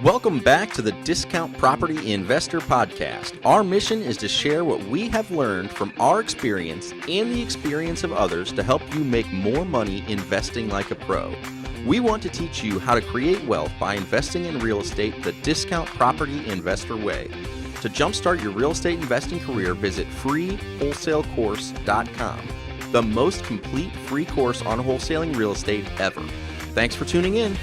Welcome back to the Discount Property Investor Podcast. Our mission is to share what we have learned from our experience and the experience of others to help you make more money investing like a pro. We want to teach you how to create wealth by investing in real estate the Discount Property Investor way. To jumpstart your real estate investing career, visit freewholesalecourse.com, the most complete free course on wholesaling real estate ever. Thanks for tuning in.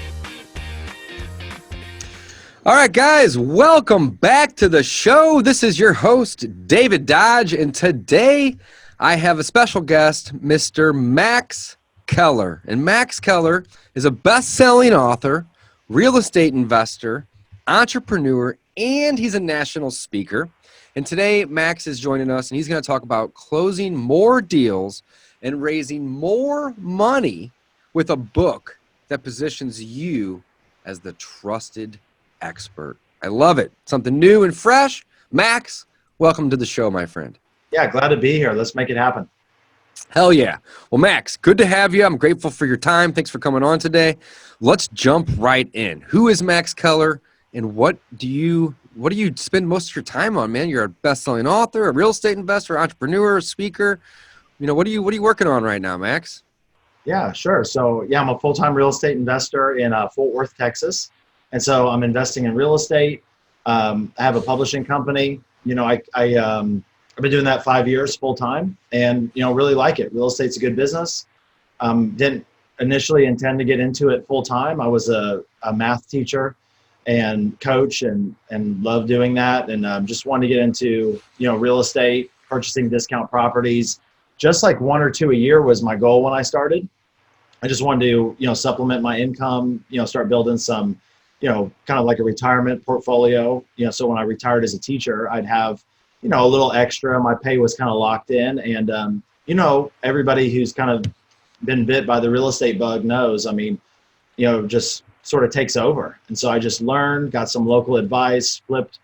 All right, guys, welcome back to the show. This is your host, David Dodge, and today I have a special guest, Mr. Max Keller. And Max Keller is a best-selling author, real estate investor, entrepreneur, and he's a national speaker. And today, Max is joining us, and he's going to talk about closing more deals and raising more money with a book that positions you as the trusted expert. I love it. Something new and fresh. Max, welcome to the show, my friend. Yeah, glad to be here. Let's make it happen. Hell yeah. Well, Max, good to have you. I'm grateful for your time. Thanks for coming on today. Let's jump right in. Who is Max Keller, and what do you spend most of your time on, man? You're a best-selling author, a real estate investor, entrepreneur, speaker. You know, what are you working on right now, Max? Yeah, sure. So, yeah, I'm a full-time real estate investor in Fort Worth, Texas. And so I'm investing in real estate. I have a publishing company. You know, I've been doing that 5 years full time, and really like it. Real estate's a good business. Didn't initially intend to get into it full time. I was a math teacher and coach, and loved doing that. And just wanted to get into real estate, purchasing discount properties. Just like 1 or 2 a year was my goal when I started. I just wanted to supplement my income. Start building some. Kind of like a retirement portfolio, so when I retired as a teacher, I'd have, a little extra. My pay was kind of locked in. And, everybody who's kind of been bit by the real estate bug knows, just sort of takes over. And so I just learned, got some local advice, flipped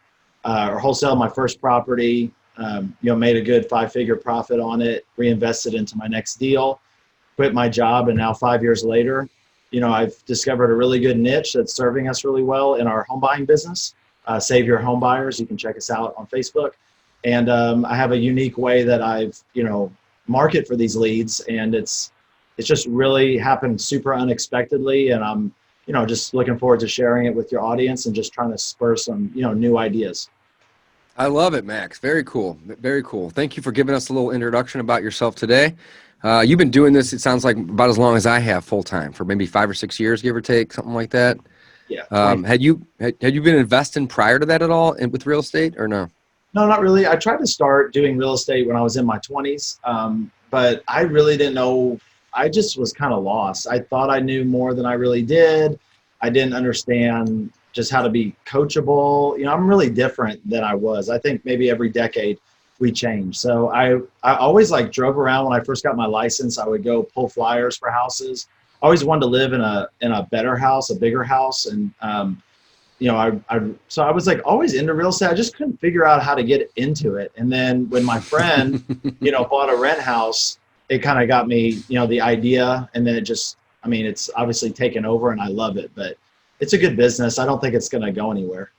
or wholesaled my first property, made a good 5-figure profit on it, reinvested into my next deal, quit my job. And now 5 years later, I've discovered a really good niche that's serving us really well in our home buying business. Save Your Home Buyers. You can check us out on Facebook. And I have a unique way that I've, market for these leads. And it's just really happened super unexpectedly. And I'm, just looking forward to sharing it with your audience and just trying to spur some, new ideas. I love it, Max. Very cool. Very cool. Thank you for giving us a little introduction about yourself today. You've been doing this, it sounds like, about as long as I have full time, for maybe 5 or 6 years, give or take, something like that. Yeah. Had you been investing prior to that at all with real estate, or no? No, not really. I tried to start doing real estate when I was in my 20s, but I really didn't know. I just was kind of lost. I thought I knew more than I really did. I didn't understand just how to be coachable. I'm really different than I was. I think maybe every decade we change. So I always drove around. When I first got my license, I would go pull flyers for houses. I always wanted to live in a better house, a bigger house. And, so I was always into real estate. I just couldn't figure out how to get into it. And then when my friend, bought a rent house, it kind of got me, the idea. And then it just, it's obviously taken over and I love it, but it's a good business. I don't think it's going to go anywhere.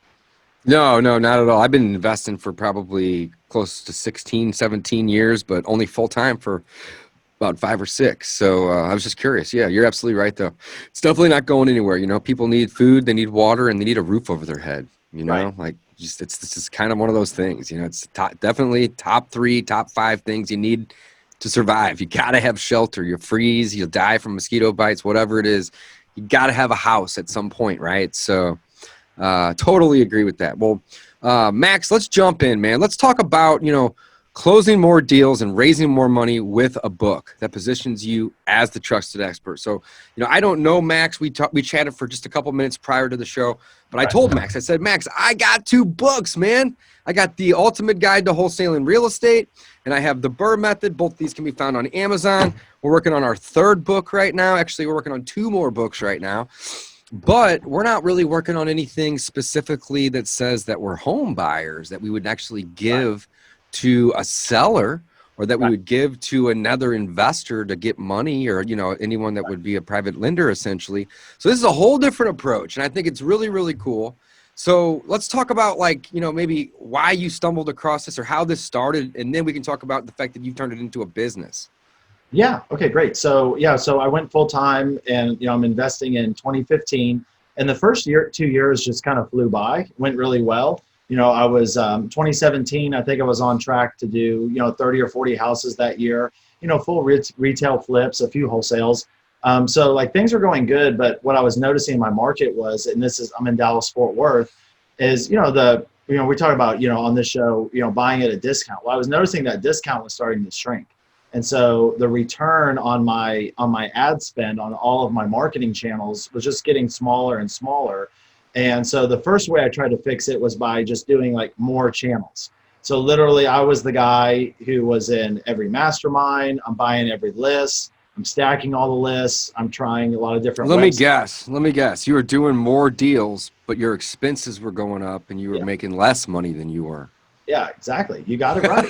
No, not at all. I've been investing for probably close to 16, 17 years, but only full time for about 5 or 6. So I was just curious. Yeah, you're absolutely right, though. It's definitely not going anywhere. People need food, they need water, and they need a roof over their head. Right. It's just kind of one of those things. It's definitely top 3, top 5 things you need to survive. You got to have shelter. You freeze, you'll die from mosquito bites, whatever it is. You got to have a house at some point, right? So totally agree with that. Well, Max, let's jump in, man. Let's talk about, closing more deals and raising more money with a book that positions you as the trusted expert. So, I don't know, Max, we chatted for just a couple minutes prior to the show, but I told Max, I said, Max, I got 2 books, man. I got the Ultimate Guide to Wholesaling Real Estate, and I have the Burr Method. Both these can be found on Amazon. We're working on our 3rd book right now. Actually, we're working on 2 more books right now. But we're not really working on anything specifically that says that we're home buyers, that we would actually give to a seller, or that we would give to another investor to get money, or anyone that would be a private lender, essentially. So this is a whole different approach, and I think it's really, really cool. So let's talk about maybe why you stumbled across this or how this started. And then we can talk about the fact that you turned it into a business. Yeah. Okay, great. So so I went full time, and I'm investing in 2015, and the first 2 years just kind of flew by, went really well. I was 2017. I think I was on track to do 30 or 40 houses that year. Full retail flips, a few wholesales. So like things were going good, but what I was noticing in my market was, and I'm in Dallas Fort Worth, is we talk about on this show buying at a discount. Well, I was noticing that discount was starting to shrink. And so the return on my ad spend on all of my marketing channels was just getting smaller and smaller. And so the first way I tried to fix it was by just doing like more channels. So literally I was the guy who was in every mastermind. I'm buying every list. I'm stacking all the lists. I'm trying a lot of different Let me guess. You were doing more deals, but your expenses were going up and you were making less money than you were. Yeah, exactly. You got it right.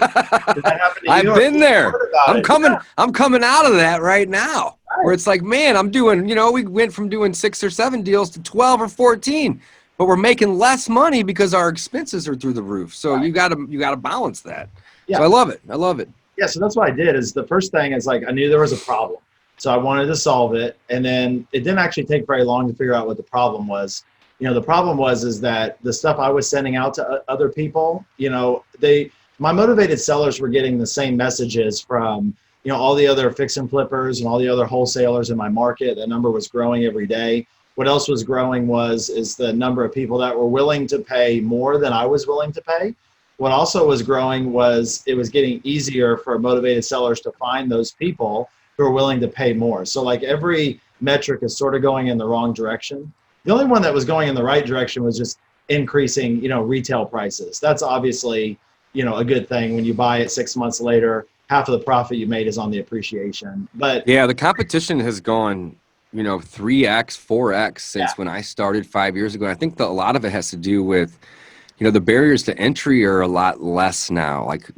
I've been there. I'm coming out of that right now. Right. Where it's like, man, I'm doing, we went from doing 6 or 7 deals to 12 or 14, but we're making less money because our expenses are through the roof. So right. you gotta balance that. Yeah. So I love it. Yeah. So that's what I did. Is the first thing is like, I knew there was a problem. So I wanted to solve it. And then it didn't actually take very long to figure out what the problem was. The problem is that the stuff I was sending out to other people, my motivated sellers were getting the same messages from, all the other fix and flippers and all the other wholesalers in my market. The number was growing every day. What else was growing is the number of people that were willing to pay more than I was willing to pay. What also was growing was it was getting easier for motivated sellers to find those people who are willing to pay more. So like every metric is sort of going in the wrong direction. The only one that was going in the right direction was just increasing, retail prices. That's obviously, a good thing. When you buy it 6 months later, half of the profit you made is on the appreciation. But yeah, the competition has gone, 3x, 4x since when I started 5 years ago. I think a lot of it has to do with, the barriers to entry are a lot less now. Like,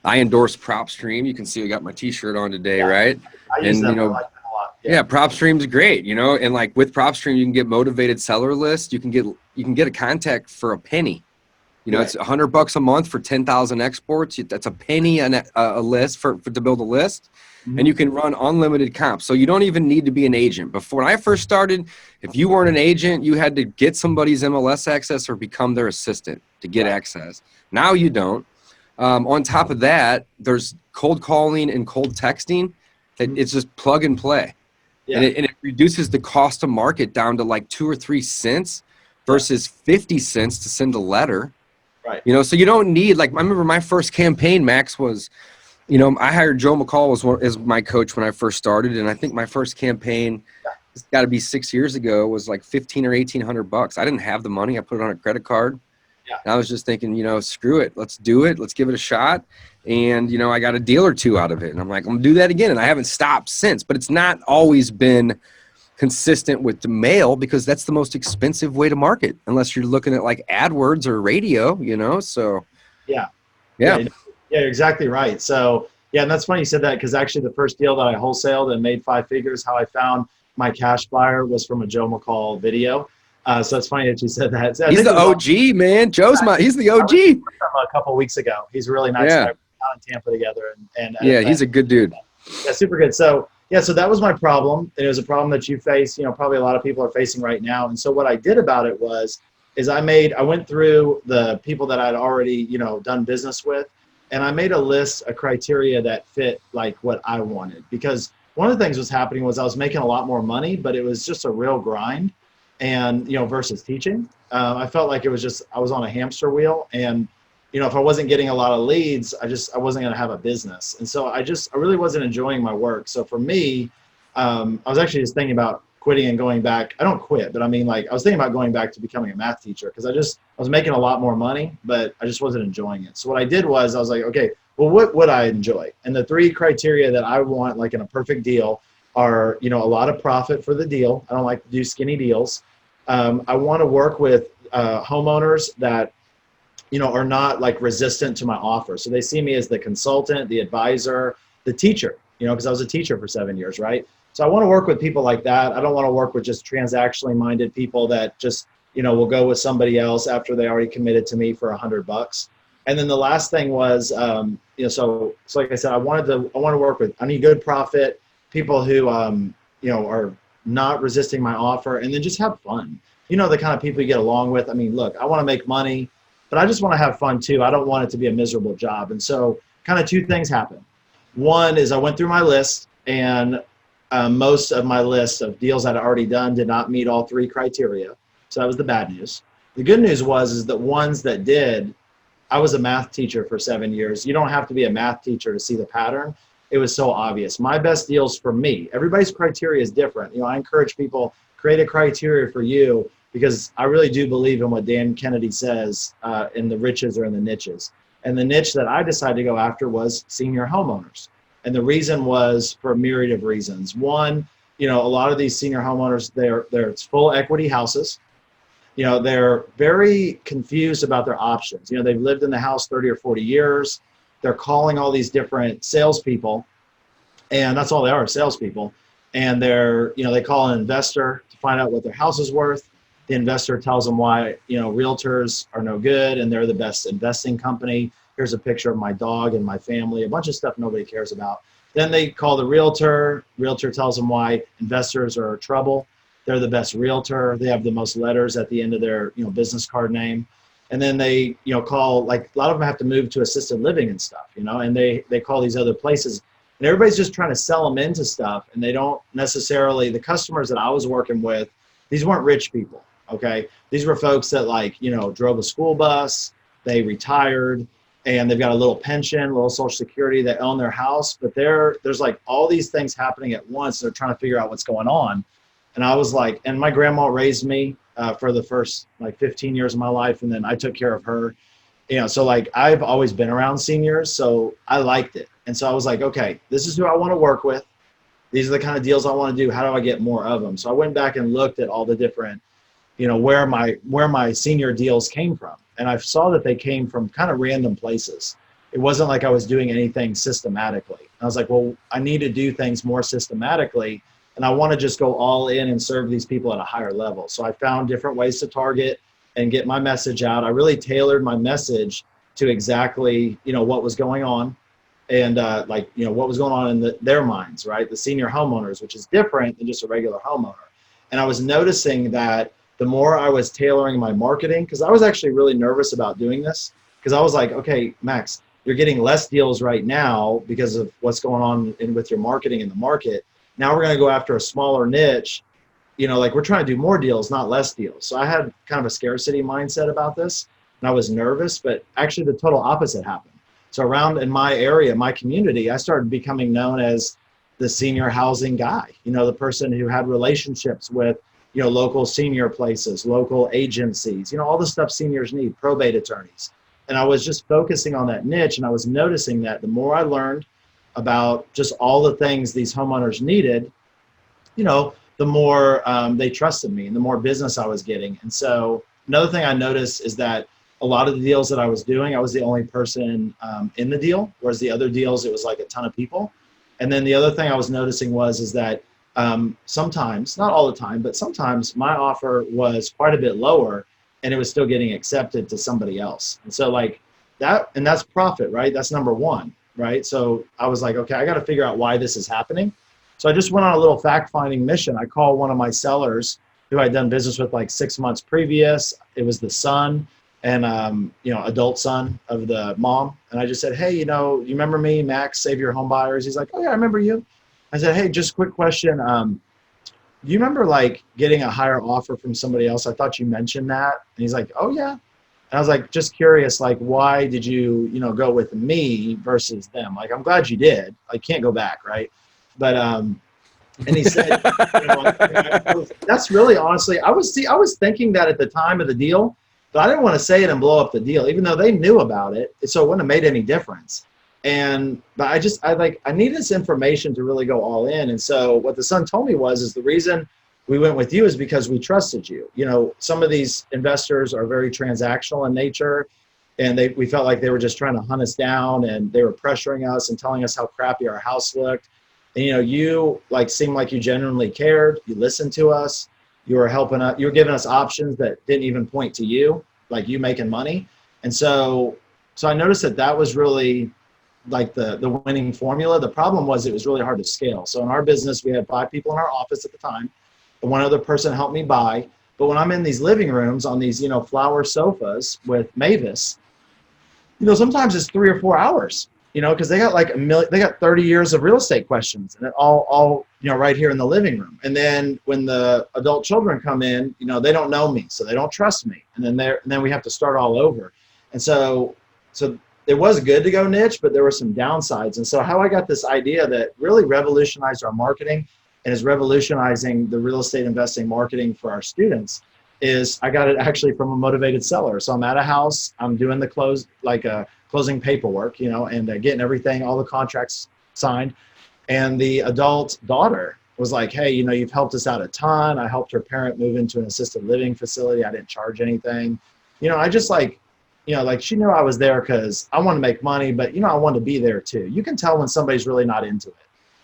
I endorse PropStream. You can see I got my T-shirt on today, right? I use them. I like them a lot. Yeah, PropStream's great, and like with PropStream, you can get motivated seller lists. You can get a contact for a penny. It's $100 a month for 10,000 exports. That's a penny a list for to build a list, and you can run unlimited comps. So you don't even need to be an agent. Before when I first started, if you weren't an agent, you had to get somebody's MLS access or become their assistant to get access. Now you don't. On top of that, there's cold calling and cold texting. It's just plug and play. Yeah. And it reduces the cost to market down to like 2 or 3 cents versus 50 cents to send a letter. Right. So you don't need, like, I remember my first campaign, Max, was, I hired Joe McCall as my coach when I first started. And I think my first campaign, it's got to be 6 years ago, was like $1,500 or $1,800. I didn't have the money. I put it on a credit card. Yeah. And I was just thinking, screw it. Let's do it. Let's give it a shot. And, I got a deal or two out of it. And I'm like, I'm going to do that again. And I haven't stopped since. But it's not always been consistent with the mail because that's the most expensive way to market unless you're looking at like AdWords or radio, So, yeah, you're exactly right. So, yeah, and that's funny you said that because actually the first deal that I wholesaled and made 5 figures, how I found my cash buyer was from a Joe McCall video. So it's funny that you said that. He's the OG, man. He's the OG. A couple of weeks ago. He's really nice. Yeah. Out in Tampa together. And yeah, he's a good dude. Yeah, super good. So that was my problem. And it was a problem that you face, probably a lot of people are facing right now. And so what I did about it I went through the people that I'd already, done business with, and I made a criteria that fit like what I wanted. Because one of the things was happening was I was making a lot more money, but it was just a real grind. And, versus teaching, I felt like I was on a hamster wheel, and, if I wasn't getting a lot of leads, I wasn't going to have a business. And so I really wasn't enjoying my work. So for me, I was actually just thinking about quitting and going back. I don't quit, but I mean, like, I was thinking about going back to becoming a math teacher because I was making a lot more money, but I just wasn't enjoying it. So what I did was I was like, okay, well, what would I enjoy? And the 3 criteria that I want, like in a perfect deal, are, a lot of profit for the deal. I don't like to do skinny deals. I want to work with homeowners that, are not like resistant to my offer. So they see me as the consultant, the advisor, the teacher, because I was a teacher for 7 years, right? So I want to work with people like that. I don't want to work with just transactionally minded people that just, we'll go with somebody else after they already committed to me for $100. And then the last thing was, so like I said, I want to work with, I need good profit, people who, are not resisting my offer, and then just have fun. The kind of people you get along with. I mean, look, I want to make money, but I just want to have fun too. I don't want it to be a miserable job. And so kind of two things happened. One is I went through my list, and most of my list of deals I'd already done did not meet all three criteria. So that was the bad news. The good news is that ones that did, I was a math teacher for 7 years. You don't have to be a math teacher to see the pattern. It was so obvious. My best deals for me, everybody's criteria is different. I encourage people, create a criteria for you, because I really do believe in what Dan Kennedy says, in the riches are in the niches. And the niche that I decided to go after was senior homeowners. And the reason was for a myriad of reasons. One, a lot of these senior homeowners, it's full equity houses. They're very confused about their options. They've lived in the house 30 or 40 years. They're calling all these different salespeople, and that's all they are, salespeople. And they call an investor to find out what their house is worth. The investor tells them why, realtors are no good and they're the best investing company. Here's a picture of my dog and my family, a bunch of stuff nobody cares about. Then they call the realtor. Realtor tells them why investors are trouble. They're the best realtor. They have the most letters at the end of their, business card name. And then they, call, like a lot of them have to move to assisted living and stuff, and they call these other places. And everybody's just trying to sell them into stuff. And they don't necessarily, the customers that I was working with, these weren't rich people, okay? These were folks that drove a school bus, they retired, and they've got a little pension, a little Social Security, they own their house, but there's like all these things happening at once. They're trying to figure out what's going on. And I was like, and my grandma raised me for the first 15 years of my life. And then I took care of her, so I've always been around seniors. So I liked it. And so I was like, okay, this is who I want to work with. These are the kind of deals I want to do. How do I get more of them? So I went back and looked at all the different, where my senior deals came from. And I saw that they came from kind of random places. It wasn't like I was doing anything systematically. I was like, well, I need to do things more systematically. And I want to just go all in and serve these people at a higher level. So I found different ways to target and get my message out. I really tailored my message to exactly, what was going on, and what was going on in their minds, right? The senior homeowners, which is different than just a regular homeowner. And I was noticing that the more I was tailoring my marketing, because I was actually really nervous about doing this, because I was like, okay, Max, you're getting less deals right now because of what's going on with your marketing in the market. Now we're going to go after a smaller niche, we're trying to do more deals, not less deals. So I had kind of a scarcity mindset about this, and I was nervous, but actually the total opposite happened. So around in my area, my community, I started becoming known as the senior housing guy, the person who had relationships with, local senior places, local agencies, all the stuff seniors need, probate attorneys. And I was just focusing on that niche, and I was noticing that the more I learned about just all the things these homeowners needed, the more they trusted me and the more business I was getting. And so another thing I noticed is that a lot of the deals that I was doing, I was the only person in the deal, whereas the other deals, it was like a ton of people. And then the other thing I was noticing is that sometimes, not all the time, but sometimes my offer was quite a bit lower and it was still getting accepted to somebody else. And so that's profit, right? That's number one. Right. So I was like, okay, I got to figure out why this is happening. So I just went on a little fact finding mission. I called one of my sellers who I'd done business with 6 months previous. It was the son and, adult son of the mom. And I just said, hey, you remember me, Max, Save Your Home Buyers? He's like, oh yeah, I remember you. I said, hey, just a quick question. Do you remember getting a higher offer from somebody else? I thought you mentioned that. And he's like, oh yeah. And I was like, just curious, why did you, go with me versus them? I'm glad you did. I can't go back, right? But and he said, that's really honestly, I was thinking that at the time of the deal, but I didn't want to say it and blow up the deal, even though they knew about it, so it wouldn't have made any difference. But I needed this information to really go all in. And so what the son told me is the reason we went with you is because we trusted you. Some of these investors are very transactional in nature, and we felt like they were just trying to hunt us down, and they were pressuring us and telling us how crappy our house looked. And you seemed like you genuinely cared. You listened to us. You were helping us. You were giving us options that didn't even point to you, like you making money. And so I noticed that was really like the winning formula. The problem was it was really hard to scale. So in our business, we had 5 people in our office at the time. And one other person helped me buy. But when I'm in these living rooms on these, flower sofas with Mavis, sometimes it's 3 or 4 hours, because they got like they got 30 years of real estate questions, and it all right here in the living room. And then when the adult children come in, they don't know me, so they don't trust me, and then we have to start all over. And so it was good to go niche, but there were some downsides. And so how I got this idea that really revolutionized our marketing and is revolutionizing the real estate investing marketing for our students is I got it actually from a motivated seller. So I'm at a house, I'm doing the closing paperwork, and getting everything, all the contracts signed. And the adult daughter was like, hey, you've helped us out a ton. I helped her parent move into an assisted living facility. I didn't charge anything. I just she knew I was there because I want to make money, but, I want to be there too. You can tell when somebody's really not into it.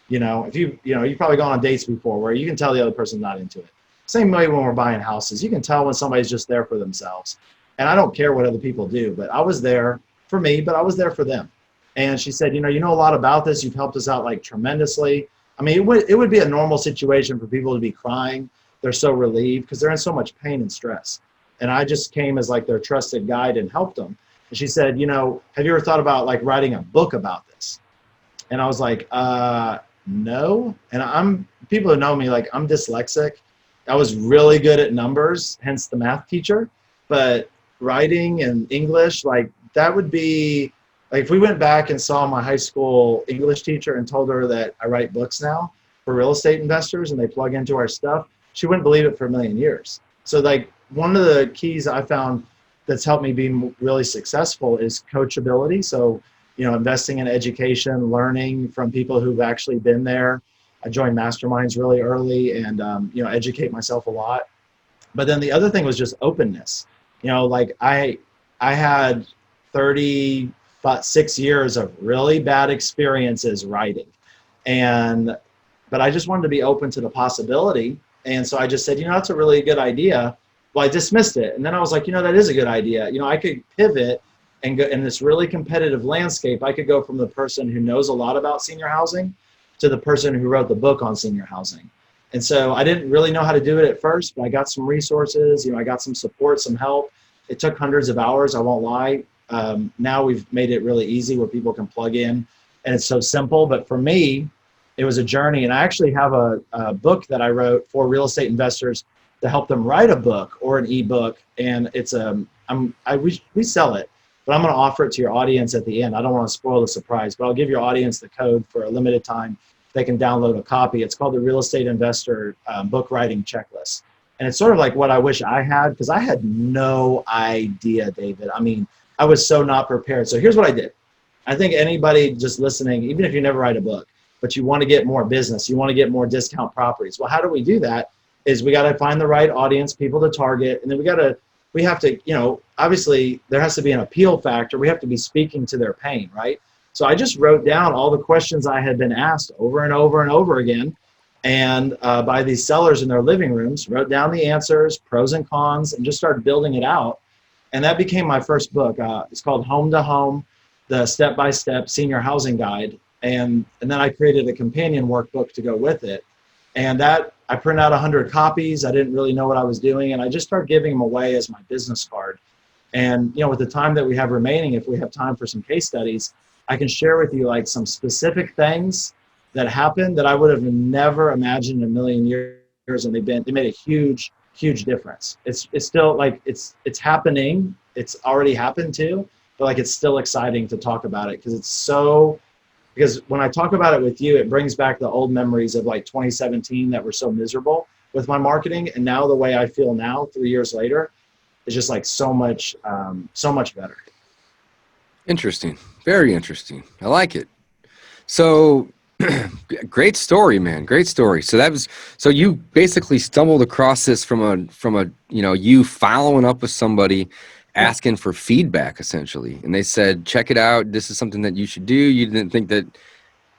If you've probably gone on dates before where you can tell the other person's not into it. Same way when we're buying houses, you can tell when somebody's just there for themselves. And I don't care what other people do, but I was there for me, but I was there for them. And she said, you know a lot about this. You've helped us out like tremendously. I mean, it would be a normal situation for people to be crying. They're so relieved because they're in so much pain and stress. And I just came as like their trusted guide and helped them. And she said, have you ever thought about like writing a book about this? And I was like, no. And people who know me, like I'm dyslexic. I was really good at numbers, hence the math teacher. But writing and English, like that would be, like if we went back and saw my high school English teacher and told her that I write books now for real estate investors and they plug into our stuff, she wouldn't believe it for a million years. So like one of the keys I found that's helped me be really successful is coachability. So, investing in education, learning from people who've actually been there. I joined masterminds really early and, educate myself a lot. But then the other thing was just openness. Like I had 36 years of really bad experiences writing. But I just wanted to be open to the possibility. And so I just said, that's a really good idea. Well, I dismissed it. And then I was like, that is a good idea. I could pivot and go in this really competitive landscape. I could go from the person who knows a lot about senior housing to the person who wrote the book on senior housing. And so I didn't really know how to do it at first, but I got some resources, I got some support, some help. It took hundreds of hours, I won't lie. Now we've made it really easy where people can plug in and it's so simple. But for me, it was a journey. And I actually have a book that I wrote for real estate investors to help them write a book or an ebook. And it's we sell it, but I'm going to offer it to your audience at the end. I don't want to spoil the surprise, but I'll give your audience the code for a limited time. They can download a copy. It's called the Real Estate Investor Book Writing Checklist. And it's sort of like what I wish I had, because I had no idea, David. I mean, I was so not prepared. So here's what I did. I think anybody just listening, even if you never write a book, but you want to get more business, you want to get more discount properties. Well, how do we do that? Is we got to find the right audience, people to target, and then we have to, obviously there has to be an appeal factor. We have to be speaking to their pain, right? So I just wrote down all the questions I had been asked over and over and over again, and by these sellers in their living rooms, wrote down the answers, pros and cons, and just started building it out. And that became my first book. It's called Home to Home, the step-by-step senior housing guide. And then I created a companion workbook to go with it. And that I printed out 100 copies. I didn't really know what I was doing. And I just started giving them away as my business card. And, with the time that we have remaining, if we have time for some case studies, I can share with you like some specific things that happened that I would have never imagined in a million years. And they made a huge, huge difference. It's still like, it's happening. It's already happened too, but like, it's still exciting to talk about it because when I talk about it with you, it brings back the old memories of like 2017 that were so miserable with my marketing. And now the way I feel now, 3 years later, is just like so much better. Interesting. Very interesting. I like it. So great story, man. Great story. So you basically stumbled across this from a you following up with somebody asking for feedback essentially. And they said, check it out. This is something that you should do. You didn't think that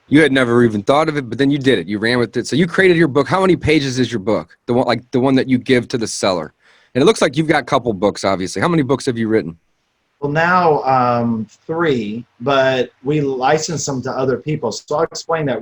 You had never even thought of it, but then you did it. You ran with it. So you created your book. How many pages is your book? The one that you give to the seller. And it looks like you've got a couple books, obviously. How many books have you written? Well, now 3, but we license them to other people. So I'll explain that.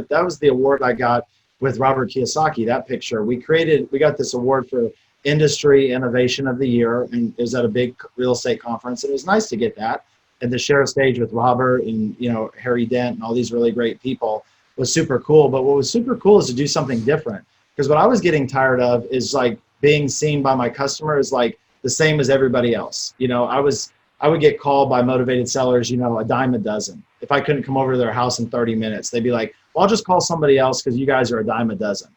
That was the award I got with Robert Kiyosaki, that picture. We got this award for Industry Innovation of the Year, and it was at a big real estate conference. It was nice to get that and to share a stage with Robert and, Harry Dent and all these really great people was super cool. But what was super cool is to do something different, because what I was getting tired of is like being seen by my customers like the same as everybody else. I would get called by motivated sellers, a dime a dozen. If I couldn't come over to their house in 30 minutes, they'd be like, well, I'll just call somebody else because you guys are a dime a dozen.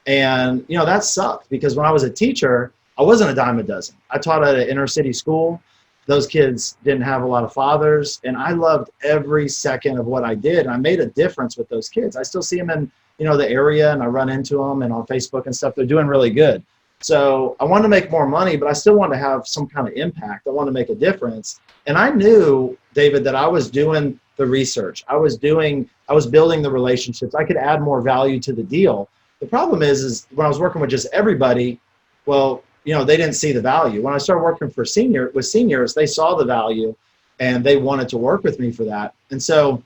And, that sucked, because when I was a teacher, I wasn't a dime a dozen. I taught at an inner city school. Those kids didn't have a lot of fathers, and I loved every second of what I did. And I made a difference with those kids. I still see them in, the area, and I run into them and on Facebook and stuff. They're doing really good. So I wanted to make more money, but I still wanted to have some kind of impact. I wanted to make a difference. And I knew, David, that I was doing the research. I was building the relationships. I could add more value to the deal. The problem is when I was working with just everybody, well, they didn't see the value. When I started working with seniors, they saw the value and they wanted to work with me for that. And so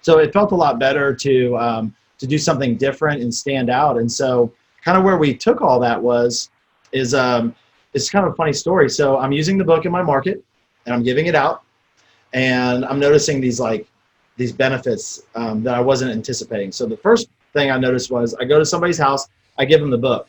it felt a lot better to do something different and stand out. And so kind of where we took all that is it's kind of a funny story. So I'm using the book in my market and I'm giving it out, and I'm noticing these benefits that I wasn't anticipating. So the first thing I noticed was I go to somebody's house, I give them the book,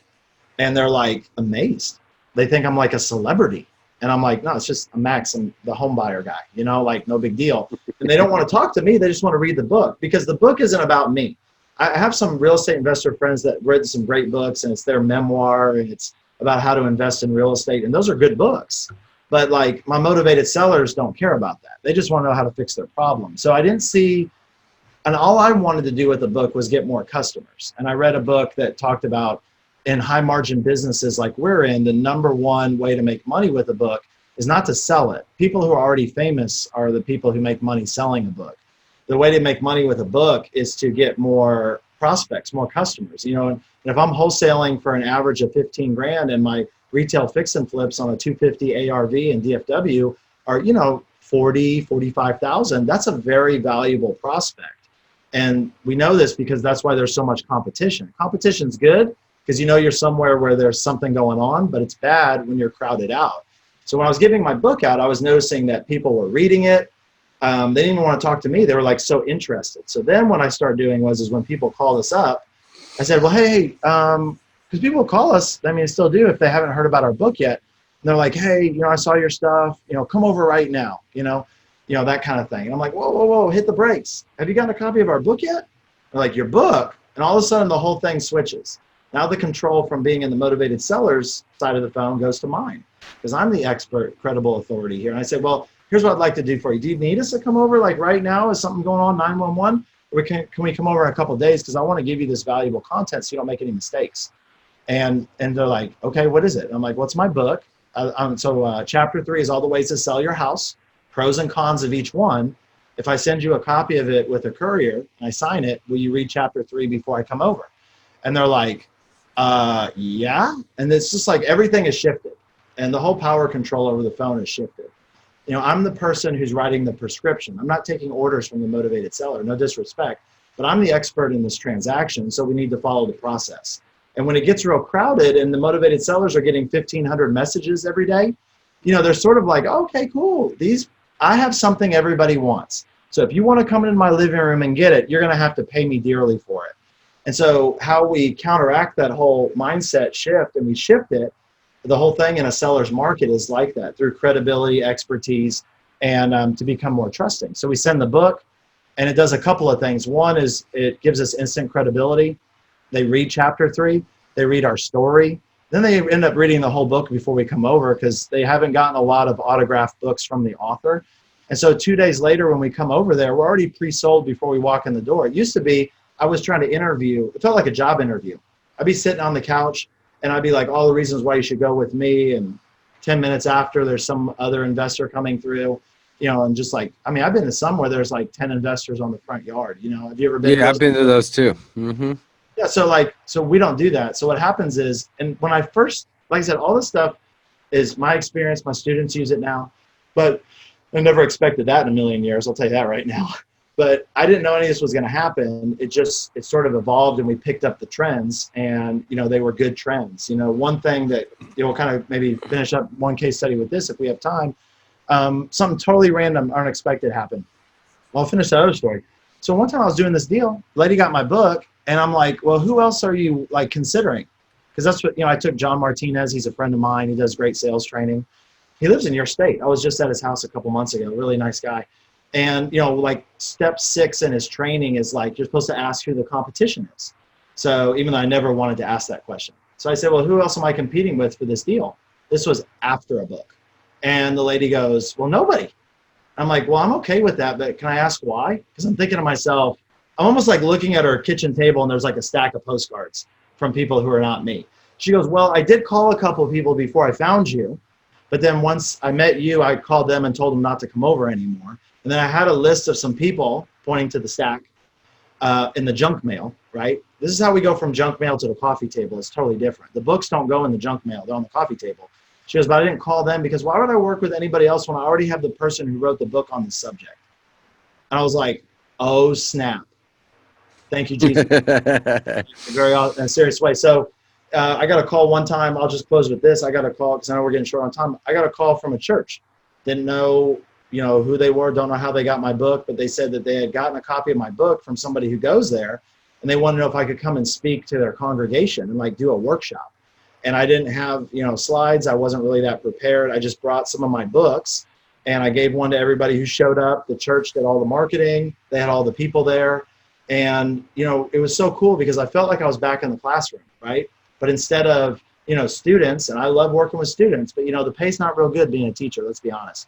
and they're like amazed. They think I'm like a celebrity. And I'm like, no, it's just a Max and the home buyer guy, like no big deal. And they don't want to talk to me. They just want to read the book, because the book isn't about me. I have some real estate investor friends that read some great books, and it's their memoir, and it's about how to invest in real estate. And those are good books. But like my motivated sellers don't care about that. They just want to know how to fix their problem. So I didn't see, and all I wanted to do with the book was get more customers. And I read a book that talked about in high margin businesses like we're in, the number one way to make money with a book is not to sell it. People who are already famous are the people who make money selling a book. The way to make money with a book is to get more prospects, more customers, and if I'm wholesaling for an average of 15 grand and my retail fix and flips on a 250 ARV and DFW are, 40, 45,000, that's a very valuable prospect. And we know this because that's why there's so much competition. Competition's good because you're somewhere where there's something going on, but it's bad when you're crowded out. So when I was giving my book out, I was noticing that people were reading it. They didn't even want to talk to me. They were like so interested. So then what I started doing was when people call us up, I said, well, hey, because people call us, I mean, they still do if they haven't heard about our book yet. And they're like, hey, I saw your stuff, come over right now, that kind of thing. And I'm like, whoa, hit the brakes. Have you gotten a copy of our book yet? They're like, your book? And all of a sudden the whole thing switches. Now the control from being in the motivated sellers side of the phone goes to mine, because I'm the expert, credible authority here. And I said, well, here's what I'd like to do for you. Do you need us to come over like right now? Is something going on, 911? Or can we come over in a couple of days? Because I want to give you this valuable content so you don't make any mistakes. And they're like, okay, what is it? And I'm like, what's my book? So chapter 3 is all the ways to sell your house, pros and cons of each one. If I send you a copy of it with a courier and I sign it, will you read chapter 3 before I come over? And they're like, yeah. And it's just like everything is shifted. And the whole power control over the phone is shifted. I'm the person who's writing the prescription. I'm not taking orders from the motivated seller, no disrespect, but I'm the expert in this transaction, so we need to follow the process. And when it gets real crowded and the motivated sellers are getting 1,500 messages every day, they're sort of like, okay, cool. I have something everybody wants. So if you want to come into my living room and get it, you're going to have to pay me dearly for it. And so how we counteract that whole mindset shift, and we shift it, the whole thing in a seller's market is like that, through credibility, expertise, and to become more trusting. So we send the book, and it does a couple of things. One is it gives us instant credibility. They read chapter 3, they read our story, then they end up reading the whole book before we come over, because they haven't gotten a lot of autographed books from the author. And so 2 days later when we come over there, we're already pre-sold before we walk in the door. It used to be I was trying to interview, it felt like a job interview. I'd be sitting on the couch, and I'd be like, all the reasons why you should go with me. And 10 minutes after, there's some other investor coming through. and just like, I mean, I've been to some where there's like 10 investors on the front yard. Have you ever been to Yeah, those? I've been to those too. Mm-hmm. Yeah. So we don't do that. So what happens is, and when I first, like I said, all this stuff is my experience. My students use it now, but I never expected that in a million years. I'll tell you that right now. But I didn't know any of this was going to happen. It sort of evolved, and we picked up the trends, and they were good trends. One thing that kind of maybe finish up one case study with this if we have time. Something totally random, unexpected happened. Well, I'll finish that other story. So one time I was doing this deal, lady got my book, and I'm like, well, who else are you like considering? Because that's what I took John Martinez. He's a friend of mine. He does great sales training. He lives in your state. I was just at his house a couple months ago. Really nice guy. And, like step 6 in his training is like, you're supposed to ask who the competition is. So even though I never wanted to ask that question. So I said, well, who else am I competing with for this deal? This was after a book. And the lady goes, well, nobody. I'm like, well, I'm okay with that, but can I ask why? Because I'm thinking to myself, I'm almost like looking at her kitchen table and there's like a stack of postcards from people who are not me. She goes, well, I did call a couple of people before I found you. But then once I met you, I called them and told them not to come over anymore. And then I had a list of some people pointing to the stack in the junk mail, right? This is how we go from junk mail to the coffee table. It's totally different. The books don't go in the junk mail. They're on the coffee table. She goes, but I didn't call them because why would I work with anybody else when I already have the person who wrote the book on the subject? And I was like, oh, snap. Thank you, Jesus. Very serious way. So I got a call one time. I'll just close with this. I got a call because I know we're getting short on time. I got a call from a church. Didn't know who they were, don't know how they got my book, but they said that they had gotten a copy of my book from somebody who goes there, and they wanted to know if I could come and speak to their congregation and like do a workshop. And I didn't have, slides. I wasn't really that prepared. I just brought some of my books, and I gave one to everybody who showed up. The church did all the marketing. They had all the people there. And, it was so cool because I felt like I was back in the classroom, right? But instead of, students, and I love working with students, but, the pay's not real good being a teacher, let's be honest.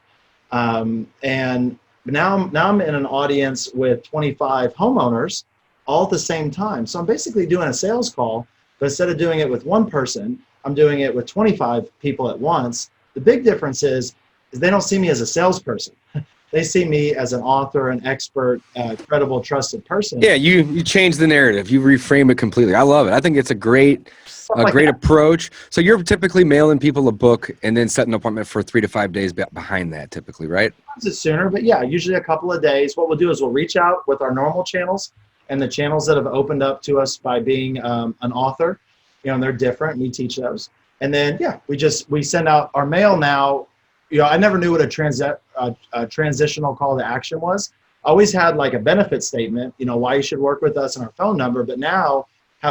And now I'm in an audience with 25 homeowners all at the same time. So I'm basically doing a sales call, but instead of doing it with one person, I'm doing it with 25 people at once. The big difference is they don't see me as a salesperson. They see me as an author, an expert, credible, trusted person. Yeah, you change the narrative. You reframe it completely. I love it. I think it's a great approach. So you're typically mailing people a book and then setting an appointment for 3 to 5 days behind that typically, right? It's sooner, but yeah, usually a couple of days. What we'll do is we'll reach out with our normal channels and the channels that have opened up to us by being an author. And they're different. We teach those. And then, yeah, we send out our mail now. I never knew what a transitional call to action was. I always had like a benefit statement, why you should work with us and our phone number. But now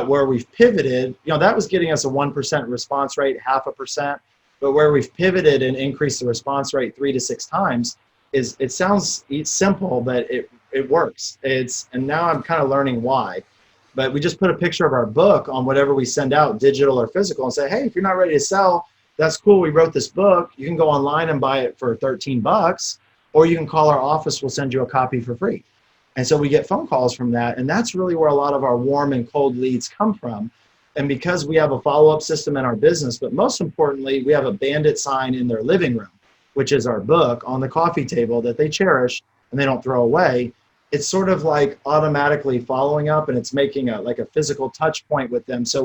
where we've pivoted, that was getting us a 1% response rate, 0.5%. But where we've pivoted and increased the response rate 3 to 6 times it sounds simple, but it works. And now I'm kind of learning why. But we just put a picture of our book on whatever we send out, digital or physical, and say, hey, if you're not ready to sell, that's cool. We wrote this book. You can go online and buy it for $13, or you can call our office. We'll send you a copy for free. And so we get phone calls from that. And that's really where a lot of our warm and cold leads come from. And because we have a follow-up system in our business, but most importantly, we have a bandit sign in their living room, which is our book on the coffee table that they cherish and they don't throw away. It's sort of like automatically following up, and it's making a physical touch point with them. So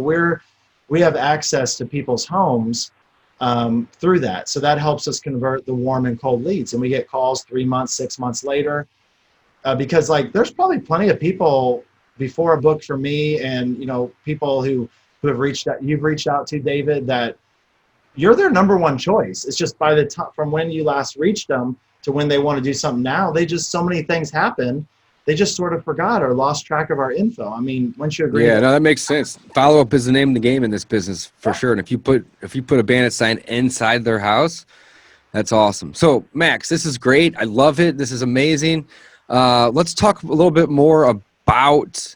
we have access to people's homes through that. So that helps us convert the warm and cold leads. And we get calls 3 months, 6 months later, because there's probably plenty of people before a book for me and, people who have you've reached out to, David, that you're their number one choice. It's just by the time from when you last reached them to when they want to do something now, so many things happen. They just sort of forgot or lost track of our info. I mean, wouldn't you agree? Yeah, no, that makes sense. Follow up is the name of the game in this business for sure. And if you put a bandit sign inside their house, that's awesome. So Max, this is great. I love it. This is amazing. Let's talk a little bit more about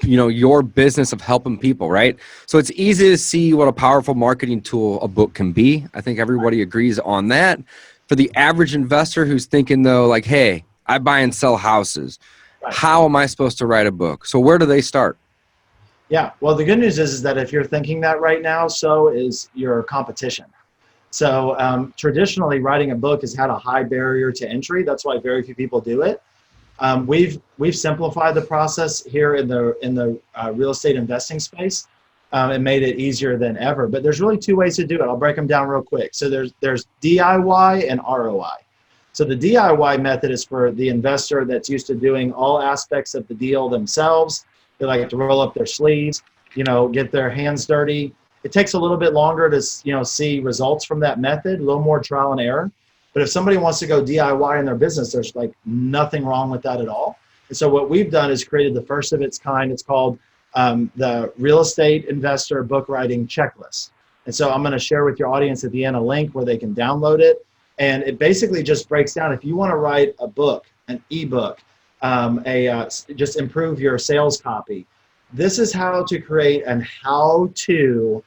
your business of helping people, right? So it's easy to see what a powerful marketing tool a book can be. I think everybody agrees on that. For the average investor who's thinking though, like, hey, I buy and sell houses. How am I supposed to write a book? So where do they start? Yeah, well, the good news is that if you're thinking that right now, so is your competition. So traditionally, writing a book has had a high barrier to entry. That's why very few people do it. We've simplified the process here in the real estate investing space and made it easier than ever. But there's really two ways to do it. I'll break them down real quick. So there's DIY and ROI. So the DIY method is for the investor that's used to doing all aspects of the deal themselves. They like to roll up their sleeves, get their hands dirty. It takes a little bit longer to see results from that method, a little more trial and error. But if somebody wants to go DIY in their business, there's like nothing wrong with that at all. And so what we've done is created the first of its kind. It's called the Real Estate Investor Book Writing Checklist. And so I'm going to share with your audience at the end a link where they can download it. And it basically just breaks down, if you want to write a book, an ebook, just improve your sales copy. This is how to create an how-to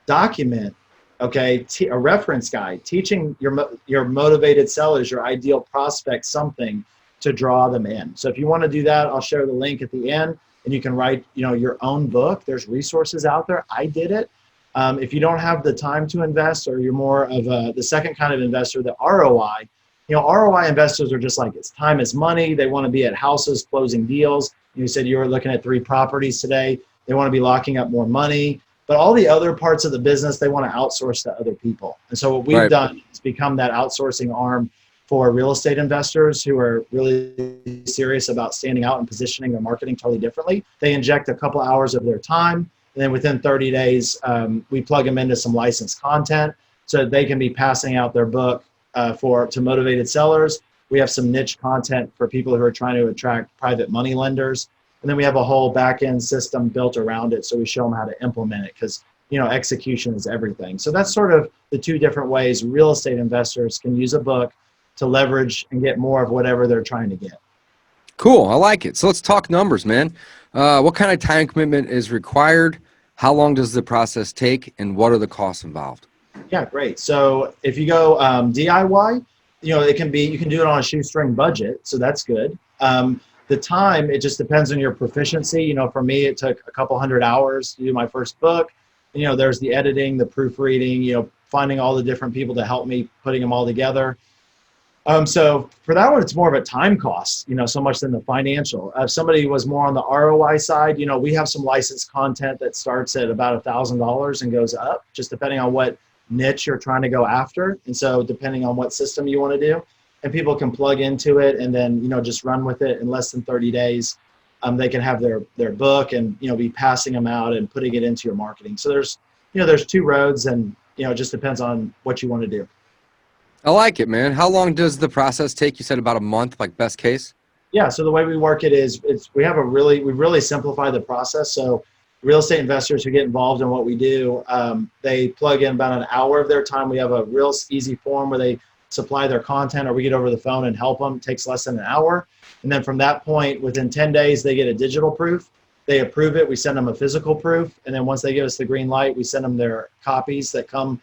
document, okay, a reference guide, teaching your motivated sellers, your ideal prospects, something to draw them in. So if you want to do that, I'll share the link at the end, and you can write, your own book. There's resources out there. I did it. If you don't have the time to invest, or you're more of the second kind of investor, the ROI, ROI investors are just like, it's time is money. They want to be at houses closing deals. You said you were looking at 3 properties today. They want to be locking up more money. But all the other parts of the business, they want to outsource to other people. And so what we've done is become that outsourcing arm for real estate investors who are really serious about standing out and positioning their marketing totally differently. They inject a couple hours of their time. And then within 30 days, we plug them into some licensed content so that they can be passing out their book to motivated sellers. We have some niche content for people who are trying to attract private money lenders. And then we have a whole back-end system built around it, so we show them how to implement it, because execution is everything. So that's sort of the 2 different ways real estate investors can use a book to leverage and get more of whatever they're trying to get. Cool. I like it. So let's talk numbers, man. What kind of time commitment is required? How long does the process take, and what are the costs involved? Yeah, great. So if you go DIY, it can be, you can do it on a shoestring budget, so that's good. The time, it just depends on your proficiency. For me, it took a couple hundred hours to do my first book. There's the editing, the proofreading, finding all the different people to help me putting them all together. So for that one, it's more of a time cost, so much than the financial. If somebody was more on the ROI side, we have some licensed content that starts at about $1,000 and goes up, just depending on what niche you're trying to go after. And so depending on what system you want to do, and people can plug into it and then, just run with it in less than 30 days. They can have their book and, be passing them out and putting it into your marketing. So there's 2 roads, and, it just depends on what you want to do. I like it, man. How long does the process take? You said about a month, like best case? Yeah. So the way we work it is we really simplify the process. So real estate investors who get involved in what we do, they plug in about an hour of their time. We have a real easy form where they supply their content, or we get over the phone and help them. It takes less than an hour. And then from that point, within 10 days, they get a digital proof. They approve it. We send them a physical proof. And then once they give us the green light, we send them their copies that come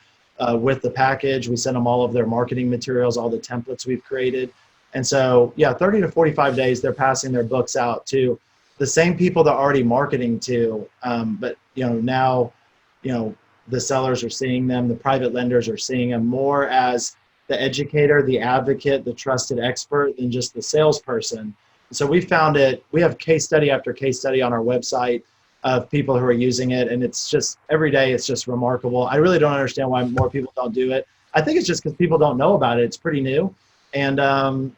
with the package. We send them all of their marketing materials, all the templates we've created. And so, 30 to 45 days, they're passing their books out to the same people they're already marketing to. But, now, the sellers are seeing them, the private lenders are seeing them more as the educator, the advocate, the trusted expert than just the salesperson. So we found it, we have case study after case study on our website of people who are using it. And it's just, every day it's just remarkable. I really don't understand why more people don't do it. I think it's just because people don't know about it. It's pretty new. And,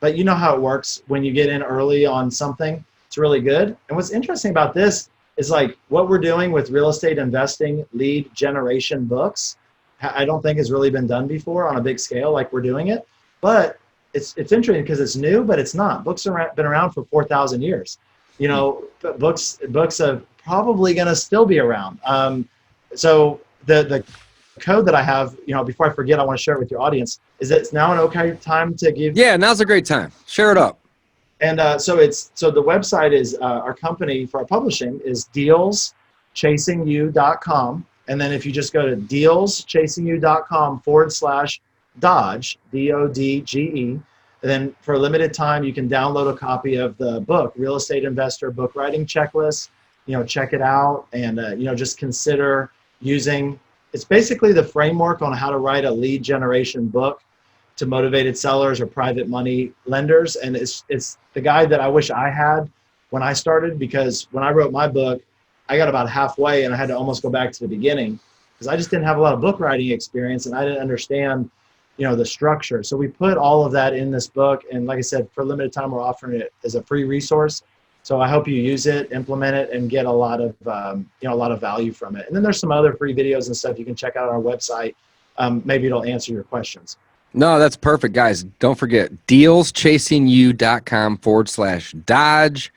but you know how it works. When you get in early on something, it's really good. And what's interesting about this is like what we're doing with real estate investing lead generation books. I don't think has really been done before on a big scale like we're doing it. But it's interesting because it's new, but it's not. Books have been around for 4,000 years. Books are probably going to still be around. So the code that I have, before I forget, I want to share it with your audience, is that it's now an okay time to give. Yeah, now's a great time. Share it up. And so the website is our company for our publishing is dealschasingyou.com. And then if you just go to dealschasingyou.com/Dodge, DODGE, and then for a limited time, you can download a copy of the book, Real Estate Investor Book Writing Checklist. Check it out and, just consider using it's basically the framework on how to write a lead generation book to motivated sellers or private money lenders. And it's the guide that I wish I had when I started, because when I wrote my book, I got about halfway and I had to almost go back to the beginning because I just didn't have a lot of book writing experience and I didn't understand, the structure. So we put all of that in this book. And like I said, for a limited time, we're offering it as a free resource. So I hope you use it, implement it, and get a lot of, a lot of value from it. And then there's some other free videos and stuff you can check out on our website. Maybe it'll answer your questions. No, that's perfect, guys. Don't forget, dealschasingyou.com/Dodge.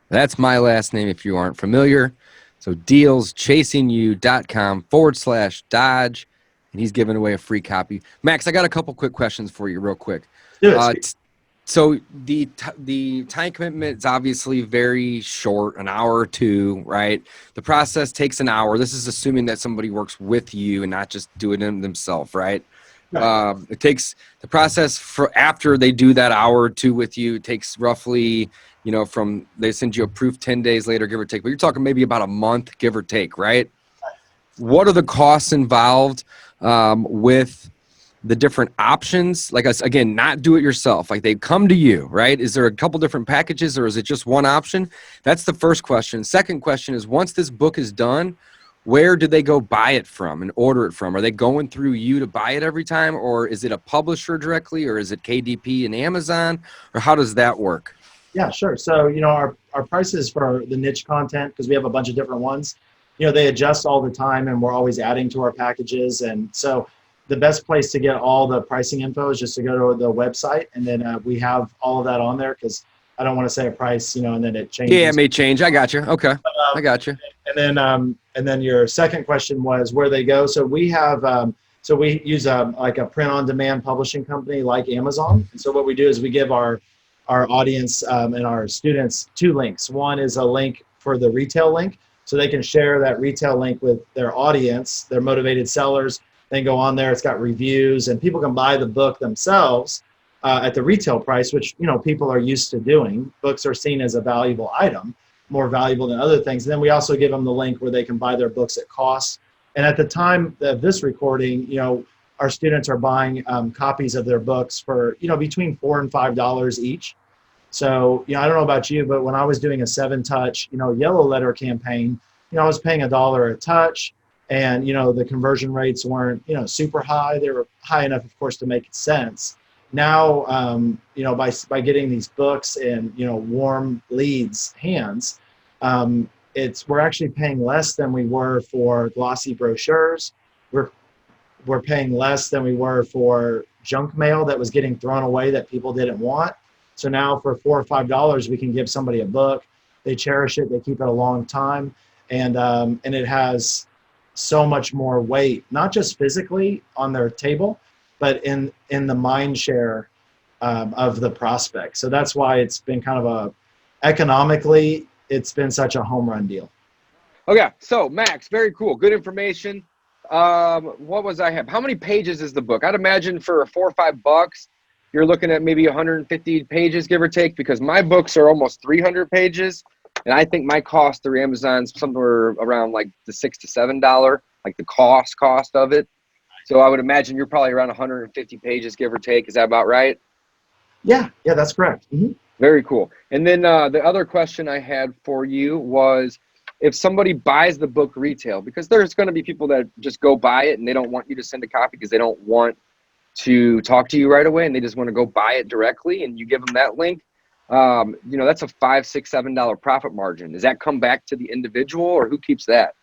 That's my last name if you aren't familiar. So dealschasingyou.com/Dodge. And he's giving away a free copy. Max, I got a couple quick questions for you real quick. So the time commitment is obviously very short, an hour or two, right? The process takes an hour. This is assuming that somebody works with you and not just doing it themselves, right? It takes the process for after they do that hour or two with you. It takes roughly, from they send you a proof 10 days later, give or take. But you're talking maybe about a month, give or take, right? What are the costs involved with the different options? Like, again, not do it yourself. Like, they come to you, right? Is there a couple different packages or is it just one option? That's the first question. Second question is, once this book is done, where do they go buy it from and order it from? Are they going through you to buy it every time, or is it a publisher directly, or is it KDP and Amazon, or how does that work? Yeah, sure. So, our prices for the niche content, because we have a bunch of different ones, they adjust all the time and we're always adding to our packages. And so the best place to get all the pricing info is just to go to the website. And then we have all of that on there, because I don't want to say a price, and then it changes. Yeah, it may change. I got you. Okay. I got you. And then your second question was where they go. So we have, we use like a print on demand publishing company like Amazon. And so what we do is we give our audience and our students two links. One is a link for the retail link, so they can share that retail link with their audience, their motivated sellers. They go on there, it's got reviews, and people can buy the book themselves at the retail price, which, people are used to doing. Books are seen as a valuable item, more valuable than other things. And then we also give them the link where they can buy their books at cost. And at the time of this recording, our students are buying copies of their books for, between $4 and $5 each. So, I don't know about you, but when I was doing a 7-touch, yellow letter campaign, I was paying $1 a touch, and, the conversion rates weren't, super high. They were high enough, of course, to make sense. Now, by getting these books in, warm leads hands, we're actually paying less than we were for glossy brochures. We're paying less than we were for junk mail that was getting thrown away that people didn't want. So now for $4 or $5, we can give somebody a book. They cherish it. They keep it a long time. And it has so much more weight, not just physically on their table, but in the mind share of the prospect. So that's why it's been kind of economically, it's been such a home run deal. Okay, so Max, very cool, good information. What was I have? How many pages is the book? I'd imagine for $4 or $5, you're looking at maybe 150 pages, give or take, because my books are almost 300 pages, and I think my cost through Amazon's somewhere around like the $6 to $7, like the cost of it. So I would imagine you're probably around 150 pages, give or take. Is that about right? Yeah, that's correct. Mm-hmm. Very cool. And then the other question I had for you was, if somebody buys the book retail, because there's going to be people that just go buy it and they don't want you to send a copy because they don't want to talk to you right away and they just want to go buy it directly, and you give them that link, that's a $5, $6, $7 profit margin. Does that come back to the individual, or who keeps that?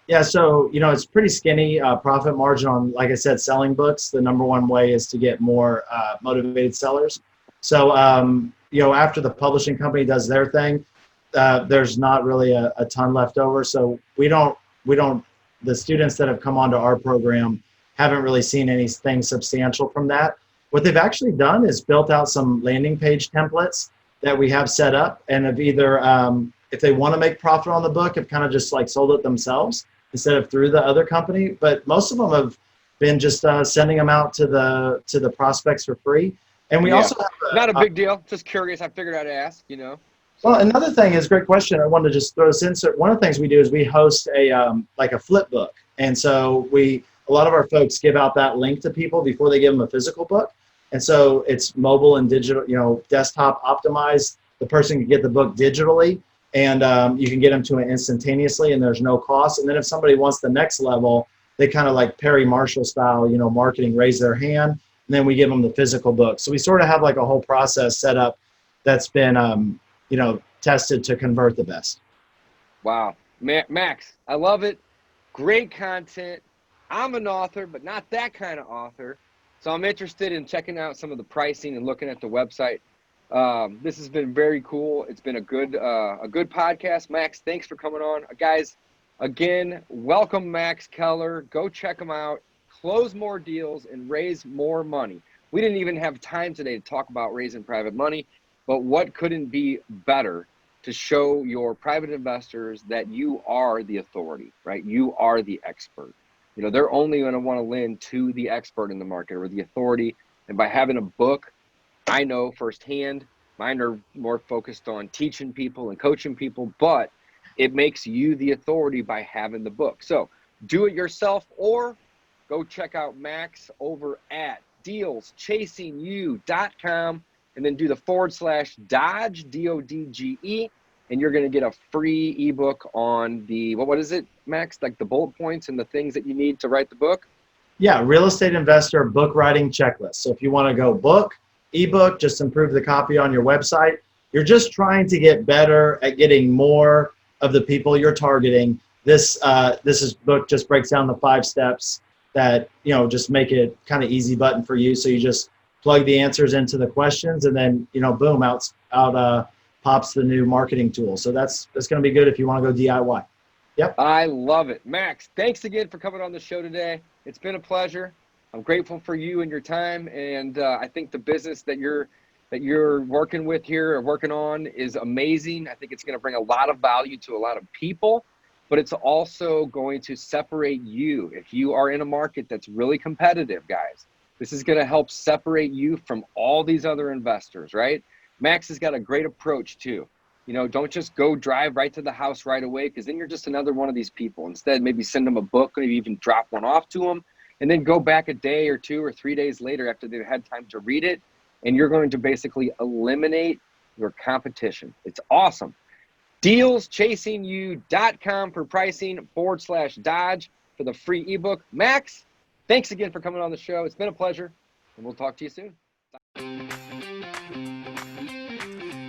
Yeah, so, it's pretty skinny profit margin on, like I said, selling books. The number one way is to get more motivated sellers. So, after the publishing company does their thing, there's not really a ton left over. So the students that have come onto our program haven't really seen anything substantial from that. What they've actually done is built out some landing page templates that we have set up, and have either, if they want to make profit on the book, have kind of just like sold it themselves instead of through the other company. But most of them have been just sending them out to the prospects for free. And we also have not a big deal. Just curious. I figured I'd ask, Well, another thing is great question. I wanted to just throw this in. So one of the things we do is we host a like a flip book, and so a lot of our folks give out that link to people before they give them a physical book, and so it's mobile and digital, desktop optimized. The person can get the book digitally, and you can get them to it instantaneously, and there's no cost. And then if somebody wants the next level, they kind of like Perry Marshall style, marketing, raise their hand, and then we give them the physical book. So we sort of have like a whole process set up that's been tested to convert the best. Wow. Max, I love it. Great content. I'm an author, but not that kind of author. So I'm interested in checking out some of the pricing and looking at the website. This has been very cool. It's been a good podcast. Max, thanks for coming on. Guys, again, welcome Max Keller. Go check him out. Close more deals and raise more money. We didn't even have time today to talk about raising private money, but what couldn't be better to show your private investors that you are the authority, right? You are the expert. They're only going to want to lend to the expert in the market or the authority. And by having a book, I know firsthand, mine are more focused on teaching people and coaching people, but it makes you the authority by having the book. So do it yourself or go check out Max over at dealschasing.you.com and then do the /Dodge, DODGE, and you're going to get a free ebook on the, what is it, Max? Like the bullet points and the things that you need to write the book? Yeah, real estate investor book writing checklist. So if you want to go book, ebook, just improve the copy on your website. You're just trying to get better at getting more of the people you're targeting. This book just breaks down the 5 steps that, just make it kind of easy button for you. So you just plug the answers into the questions and then, boom, out pops the new marketing tool. So that's going to be good if you want to go DIY. Yep. I love it. Max, thanks again for coming on the show today. It's been a pleasure. I'm grateful for you and your time. And I think the business that you're working with here or working on is amazing. I think it's going to bring a lot of value to a lot of people, but it's also going to separate you. If you are in a market that's really competitive, guys, this is going to help separate you from all these other investors, right? Max has got a great approach too. Don't just go drive right to the house right away, because then you're just another one of these people. Instead, maybe send them a book, maybe even drop one off to them, and then go back a day or 2 or 3 days later after they've had time to read it, and you're going to basically eliminate your competition. It's awesome. Dealschasing.you.com for pricing /Dodge for the free ebook. Max, thanks again for coming on the show. It's been a pleasure, and we'll talk to you soon.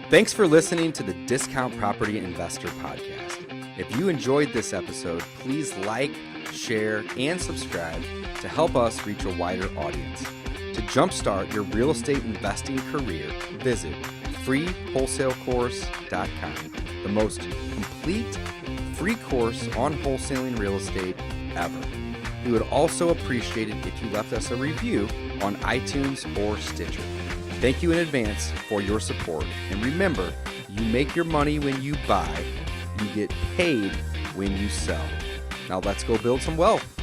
Thanks for listening to the Discount Property Investor Podcast. If you enjoyed this episode, please like, share, and subscribe to help us reach a wider audience. To jumpstart your real estate investing career, visit freewholesalecourse.com, the most complete free course on wholesaling real estate ever. We would also appreciate it if you left us a review on iTunes or Stitcher. Thank you in advance for your support. And remember, you make your money when you buy, you get paid when you sell. Now let's go build some wealth.